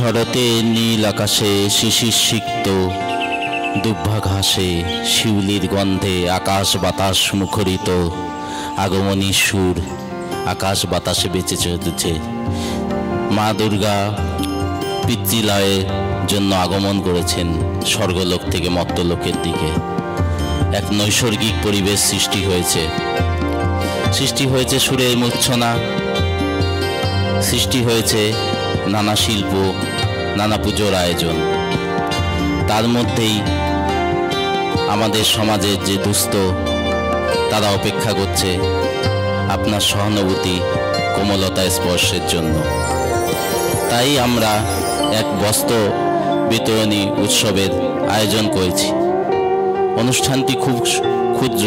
শরতে নীল আকাশে শিশির সিক্ত দুর্ভা ঘাসে শিউলির গন্ধে আকাশ বাতাস মুখরিত আগমনী সুর আকাশ বাতাসে বেঁচে চলেছে। মা দুর্গা পিতৃলয়ের জন্য আগমন করেছেন স্বর্গলোক থেকে মর্ত্যলোকের দিকে। এক নৈসর্গিক পরিবেশ সৃষ্টি হয়েছে সুরের মূর্ছনা, সৃষ্টি হয়েছে নানা শিল্প, নানা পুজোর আয়োজন। তার মধ্যেই আমাদের সমাজের যে দুস্থ তারা অপেক্ষা করছে আপনার সহানুভূতি কোমলতা স্পর্শের জন্য। তাই আমরা এক বস্ত্র বিতরণী উৎসবের আয়োজন করেছি। অনুষ্ঠানটি খুব ক্ষুদ্র।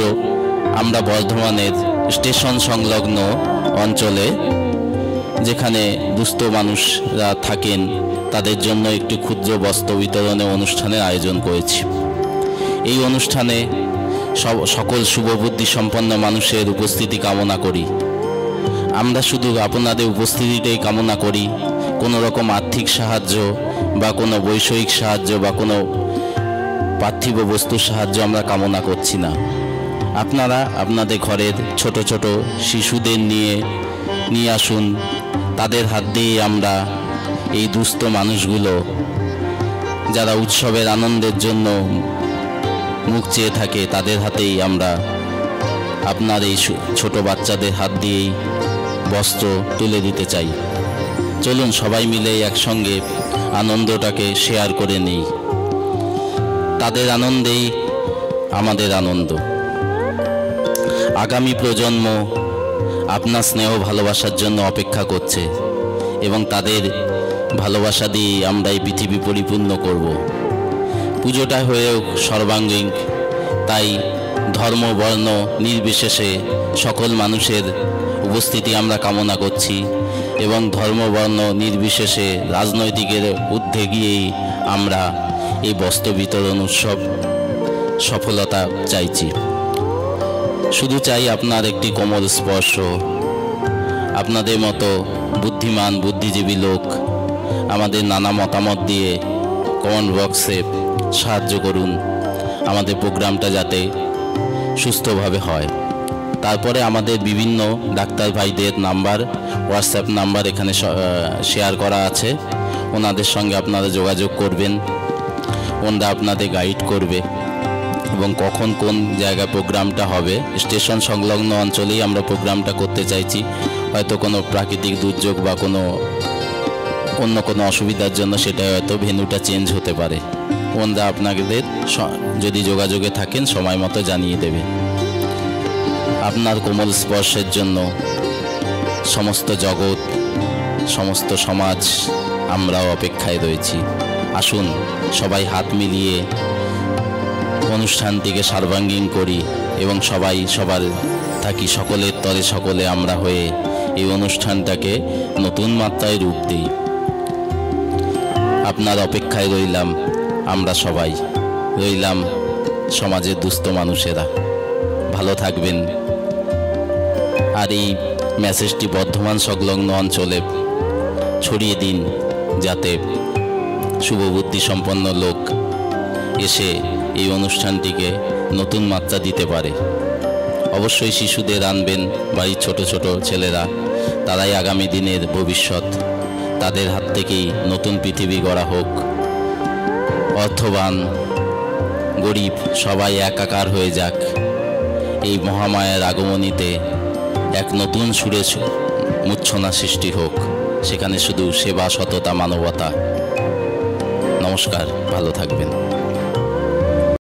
আমরা বর্ধমানের স্টেশন সংলগ্ন অঞ্চলে যেখানে দুস্থ মানুষরা থাকেন তাদের জন্য একটি ক্ষুদ্র বস্ত্র বিতরণের অনুষ্ঠানের আয়োজন করেছি। এই অনুষ্ঠানে সকল শুভবুদ্ধি সম্পন্ন মানুষের উপস্থিতি কামনা করি। আমরা শুধু আপনাদের উপস্থিতিটাই কামনা করি, কোনো রকম আর্থিক সাহায্য বা কোনো বৈষয়িক সাহায্য বা কোনো পার্থিব বস্তুর সাহায্য আমরা কামনা করছি না। আপনারা আপনাদের ঘরের ছোট ছোট শিশুদের নিয়ে আসুন। তাদের হাত দিয়ে আমরা এই দুস্থ মানুষগুলো যারা উৎসবের আনন্দের জন্য মুখ চেয়ে থাকে তাদের হাতেই আমরা আপনার এই ছোট বাচ্চাদের হাত দিয়েই বস্ত্র তুলে দিতে চাই। চলুন সবাই মিলে একসঙ্গে আনন্দটাকে শেয়ার করে নিই। তাদের আনন্দেই আমাদের আনন্দ। আগামী প্রজন্ম আপনার স্নেহ ভালোবাসার জন্য অপেক্ষা করছে এবং তাদের ভালোবাসা দিয়ে আমরা এই পৃথিবী পরিপূর্ণ করব। পুজোটা হয়েও সর্বাঙ্গীন, তাই ধর্ম বর্ণ নির্বিশেষে সকল মানুষের উপস্থিতি আমরা কামনা করছি এবং ধর্ম বর্ণ নির্বিশেষে রাজনৈতিকের ঊর্ধ্বে গিয়েই আমরা এই বস্ত্র বিতরণ উৎসব সফলতা চাইছি। শুধু চাই আপনার একটি কোমল স্পর্শ। আপনাদের মতো বুদ্ধিমান বুদ্ধিজীবী লোক আমাদের নানা মতামত দিয়ে কমেন্ট বক্সে সাহায্য করুন আমাদের প্রোগ্রামটা যাতে সুস্থভাবে হয়। তারপরে আমাদের বিভিন্ন ডাক্তার ভাইদের নাম্বার, হোয়াটসঅ্যাপ নাম্বার এখানে শেয়ার করা আছে। ওনাদের সঙ্গে আপনারা যোগাযোগ করবেন, ওনারা আপনাদের গাইড করবে এবং কখন কোন জায়গায় প্রোগ্রামটা হবে। স্টেশন সংলগ্ন অঞ্চলেই আমরা প্রোগ্রামটা করতে চাইছি। হয়তো কোনো প্রাকৃতিক দুর্যোগ বা অন্য কোনো অসুবিধার জন্য সেটা হয়তো ভেন্যুটা চেঞ্জ হতে পারে। ওনারা আপনাদের যদি যোগাযোগে থাকেন সময় মতো জানিয়ে দেবে। আপনার কোমল স্পর্শের জন্য সমস্ত জগৎ, সমস্ত সমাজ আমরাও অপেক্ষায় রয়েছি। আসুন সবাই হাত মিলিয়ে অনুষ্ঠানটিকে সর্বাঙ্গীন করি এবং সবাই সবার থাকি সকলের তরে সকলে আমরা হয়ে এই অনুষ্ঠানটাকে নতুন মাত্রায় রূপ দিই। আপনার অপেক্ষায় রইলাম, আমরা সবাই রইলাম সমাজের দুস্থ মানুষেরা। ভালো থাকবেন। আর এই মেসেজটি বর্ধমান সংলগ্ন অঞ্চলে ছড়িয়ে দিন যাতে শুভবুদ্ধি সম্পন্ন লোক এসে এই অনুষ্ঠানটিকে নতুন মাত্রা দিতে পারে। অবশ্যই শিশুদের আনবেন, বাড়ির ছোট ছোট ছেলেরা, তারাই আগামী দিনের ভবিষ্যৎ। তাদের হাত থেকেই নতুন পৃথিবী গড়া হোক। অর্থবান গরিব সবাই একাকার হয়ে যাক। এই মহামায়ার আগমনীতে এক নতুন সুরে মূর্ছনা সৃষ্টি হোক, সেখানে শুধু সেবা, সততা, মানবতা। নমস্কার, ভালো থাকবেন।